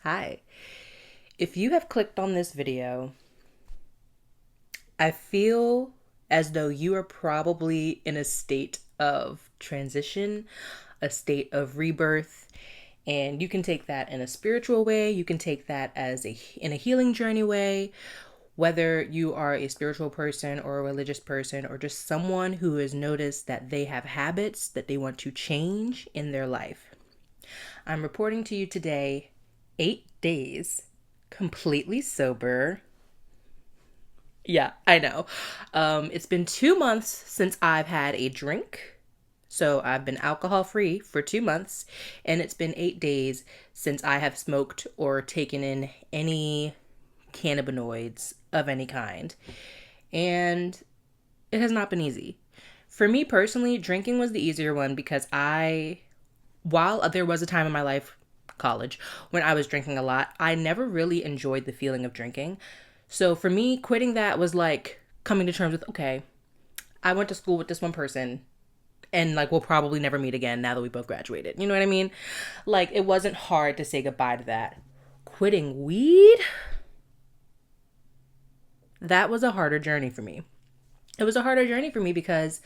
Hi. If you have clicked on this video, I feel as though you are probably in a state of transition, a state of rebirth, and you can take that in a spiritual way, you can take that as in a healing journey way, whether you are a spiritual person or a religious person or just someone who has noticed that they have habits that they want to change in their life. I'm reporting to you today 8 days completely sober. Yeah, I know. It's been 2 months since I've had a drink. So I've been alcohol free for 2 months, and it's been 8 days since I have smoked or taken in any cannabinoids of any kind. And it has not been easy. For me personally, drinking was the easier one because while there was a time in my life, college, when I was drinking a lot, I never really enjoyed the feeling of drinking. So for me, quitting that was like coming to terms with, okay, I went to school with this one person and like we'll probably never meet again now that we both graduated. You know what I mean? Like it wasn't hard to say goodbye to that. Quitting weed, that was a harder journey for me. It was a harder journey for me because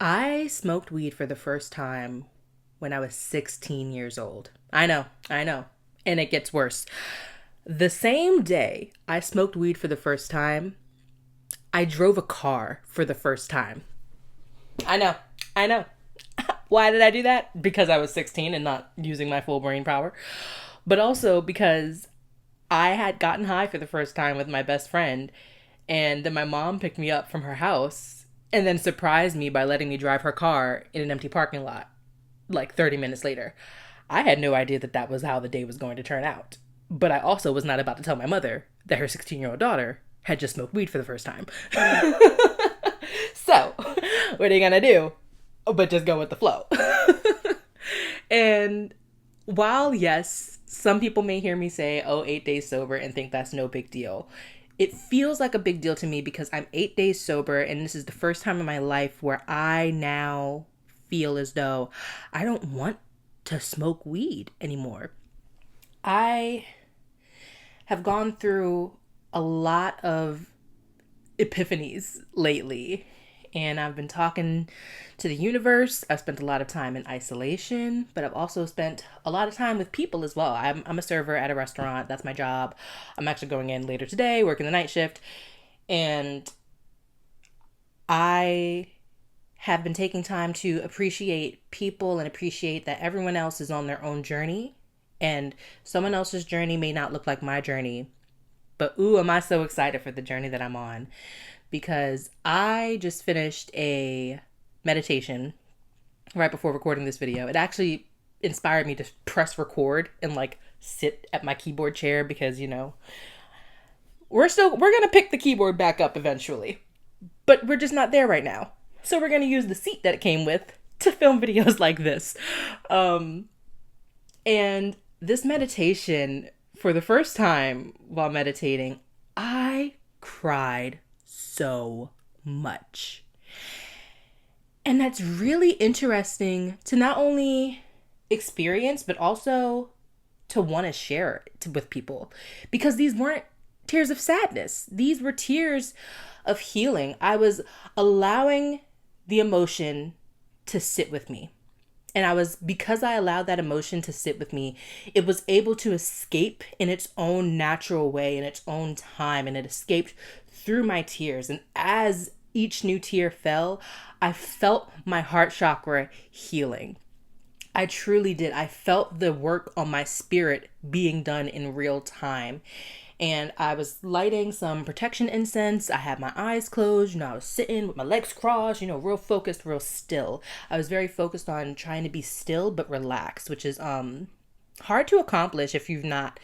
I smoked weed for the first time when I was 16 years old. I know. And it gets worse. The same day I smoked weed for the first time, I drove a car for the first time. I know. Why did I do that? Because I was 16 and not using my full brain power. But also because I had gotten high for the first time with my best friend, and then my mom picked me up from her house and then surprised me by letting me drive her car in an empty parking lot like 30 minutes later. I had no idea that that was how the day was going to turn out. But I also was not about to tell my mother that her 16-year-old daughter had just smoked weed for the first time. So, what are you gonna do? But just go with the flow. And while, yes, some people may hear me say, oh, 8 days sober and think that's no big deal, it feels like a big deal to me because I'm 8 days sober and this is the first time in my life where I now feel as though I don't want to smoke weed anymore. I have gone through a lot of epiphanies lately, and I've been talking to the universe. I've spent a lot of time in isolation, but I've also spent a lot of time with people as well. I'm a server at a restaurant. That's my job. I'm actually going in later today, working the night shift. And I have been taking time to appreciate people and appreciate that everyone else is on their own journey. And someone else's journey may not look like my journey. But ooh, am I so excited for the journey that I'm on. Because I just finished a meditation right before recording this video. It actually inspired me to press record and like sit at my keyboard chair because, we're going to pick the keyboard back up eventually. But we're just not there right now. So we're going to use the seat that it came with to film videos like this. And this meditation, for the first time while meditating, I cried so much. And that's really interesting to not only experience, but also to want to share it with people. Because these weren't tears of sadness. These were tears of healing. I was allowing the emotion to sit with me. And because I allowed that emotion to sit with me, it was able to escape in its own natural way, in its own time, and it escaped through my tears. And as each new tear fell, I felt my heart chakra healing. I truly did. I felt the work on my spirit being done in real time. And I was lighting some protection incense. I had my eyes closed. I was sitting with my legs crossed, real focused, real still. I was very focused on trying to be still but relaxed, which is hard to accomplish if you've not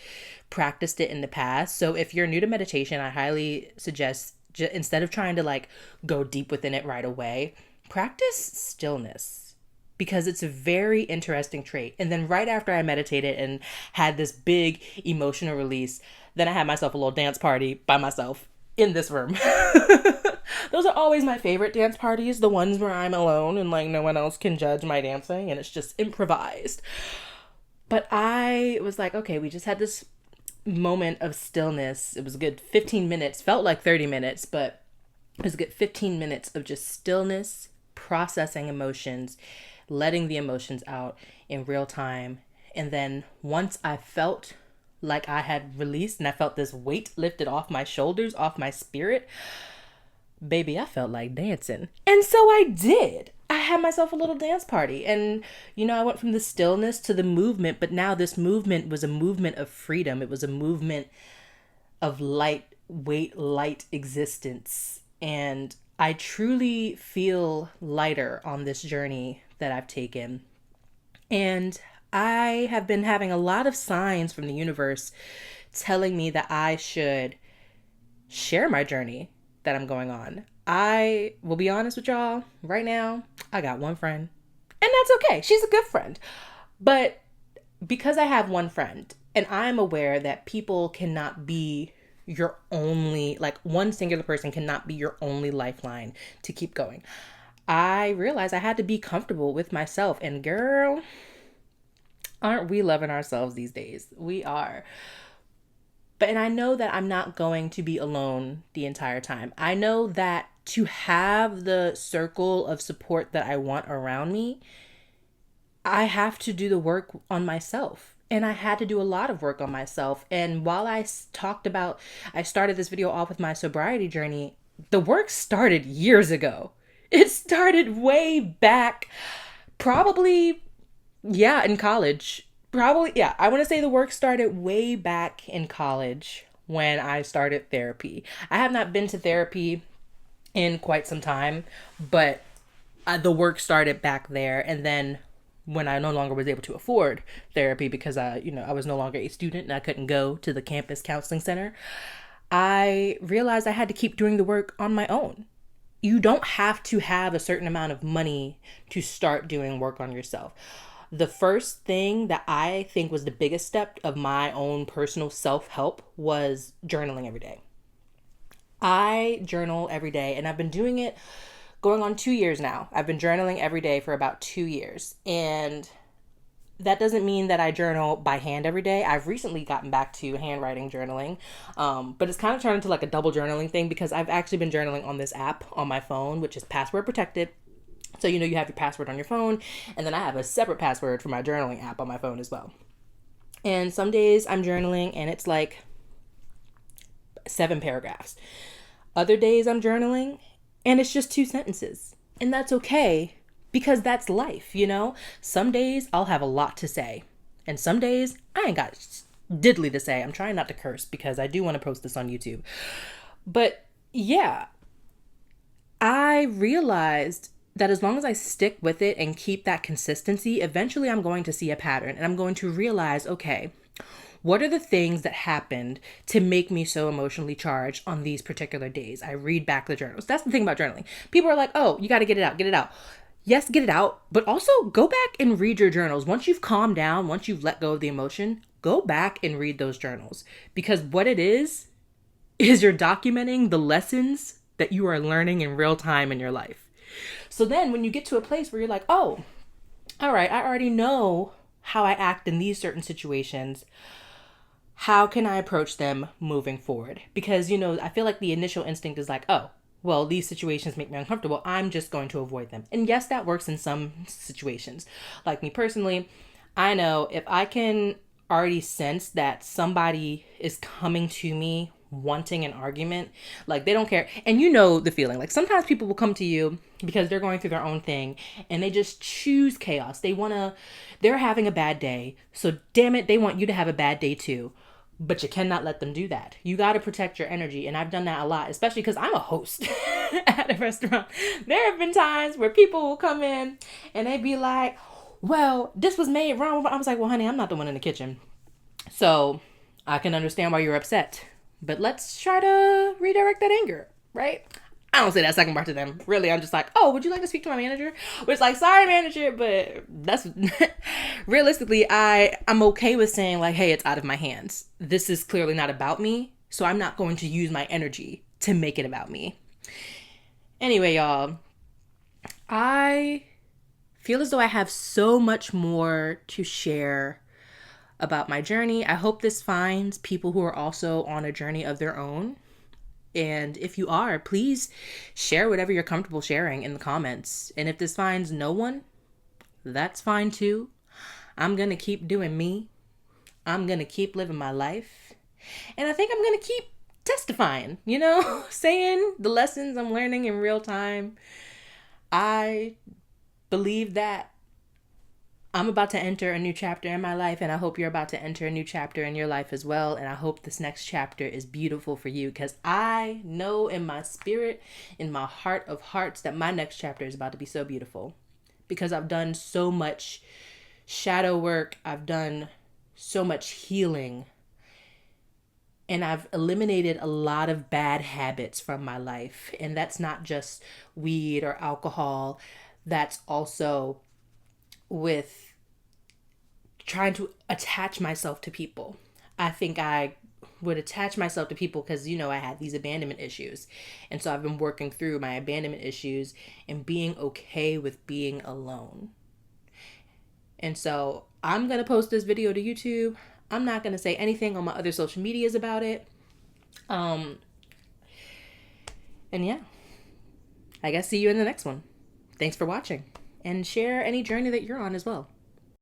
practiced it in the past. So if you're new to meditation, I highly suggest instead of trying to like go deep within it right away, practice stillness. Because it's a very interesting trait. And then right after I meditated and had this big emotional release, then I had myself a little dance party by myself in this room. Those are always my favorite dance parties, the ones where I'm alone and like no one else can judge my dancing and it's just improvised. But I was like, okay, we just had this moment of stillness. It was a good 15 minutes, felt like 30 minutes, but it was a good 15 minutes of just stillness, processing emotions, letting the emotions out in real time. And then once I felt like I had released and I felt this weight lifted off my shoulders, off my spirit, baby, I felt like dancing. And so I did. I had myself a little dance party. And, I went from the stillness to the movement, but now this movement was a movement of freedom. It was a movement of lightweight, light existence. And I truly feel lighter on this journey that I've taken. And I have been having a lot of signs from the universe telling me that I should share my journey that I'm going on. I will be honest with y'all, right now, I got one friend, and that's okay. She's a good friend. But because I have one friend, and I'm aware that people cannot be your only, like one singular person cannot be your only lifeline to keep going, I realized I had to be comfortable with myself. And girl, aren't we loving ourselves these days? We are. And I know that I'm not going to be alone the entire time. I know that to have the circle of support that I want around me, I have to do the work on myself. And I had to do a lot of work on myself. And while I started this video off with my sobriety journey, the work started years ago. It started way back, probably, yeah, in college. Probably, yeah. I want to say the work started way back in college when I started therapy. I have not been to therapy in quite some time, but the work started back there. And then when I no longer was able to afford therapy because I was no longer a student and I couldn't go to the campus counseling center, I realized I had to keep doing the work on my own. You don't have to have a certain amount of money to start doing work on yourself. The first thing that I think was the biggest step of my own personal self-help was journaling every day. I journal every day, and I've been doing it going on 2 years now. I've been journaling every day for about 2 years. And that doesn't mean that I journal by hand every day. I've recently gotten back to handwriting journaling, but it's kind of turned into like a double journaling thing because I've actually been journaling on this app on my phone, which is password protected. So, you have your password on your phone, and then I have a separate password for my journaling app on my phone as well. And some days I'm journaling and it's like 7 paragraphs. Other days I'm journaling and it's just 2 sentences. And that's okay because that's life, Some days I'll have a lot to say, and some days I ain't got diddly to say. I'm trying not to curse because I do want to post this on YouTube. But yeah, I realized that as long as I stick with it and keep that consistency, eventually I'm going to see a pattern and I'm going to realize, okay, what are the things that happened to make me so emotionally charged on these particular days? I read back the journals. That's the thing about journaling. People are like, oh, you got to get it out, get it out. Yes, get it out, but also go back and read your journals. Once you've calmed down, once you've let go of the emotion, go back and read those journals. Because what it is you're documenting the lessons that you are learning in real time in your life. So then when you get to a place where you're like, oh, all right, I already know how I act in these certain situations. How can I approach them moving forward? Because, I feel like the initial instinct is like, oh, well, these situations make me uncomfortable. I'm just going to avoid them. And yes, that works in some situations. Like me personally, I know if I can already sense that somebody is coming to me wanting an argument, like they don't care. And the feeling, like sometimes people will come to you because they're going through their own thing and they just choose chaos. They're having a bad day. So damn it, they want you to have a bad day too. But you cannot let them do that. You got to protect your energy. And I've done that a lot, especially because I'm a host at a restaurant. There have been times where people will come in and they'd be like, well, this was made wrong. I was like, well, honey, I'm not the one in the kitchen. So I can understand why you're upset. But let's try to redirect that anger, right? I don't say that second part to them. Really, I'm just like, oh, would you like to speak to my manager? Which like, sorry, manager, but that's realistically, I'm okay with saying like, hey, it's out of my hands. This is clearly not about me. So I'm not going to use my energy to make it about me. Anyway, y'all, I feel as though I have so much more to share about my journey. I hope this finds people who are also on a journey of their own. And if you are, please share whatever you're comfortable sharing in the comments. And if this finds no one, that's fine too. I'm going to keep doing me. I'm going to keep living my life. And I think I'm going to keep testifying, saying the lessons I'm learning in real time. I believe that I'm about to enter a new chapter in my life, and I hope you're about to enter a new chapter in your life as well. And I hope this next chapter is beautiful for you, because I know in my spirit, in my heart of hearts, that my next chapter is about to be so beautiful, because I've done so much shadow work. I've done so much healing, and I've eliminated a lot of bad habits from my life. And that's not just weed or alcohol. That's also with trying to attach myself to people. I think I would attach myself to people because, I had these abandonment issues. And so I've been working through my abandonment issues and being okay with being alone. And so I'm going to post this video to YouTube. I'm not going to say anything on my other social medias about it. And yeah, I guess see you in the next one. Thanks for watching. And share any journey that you're on as well.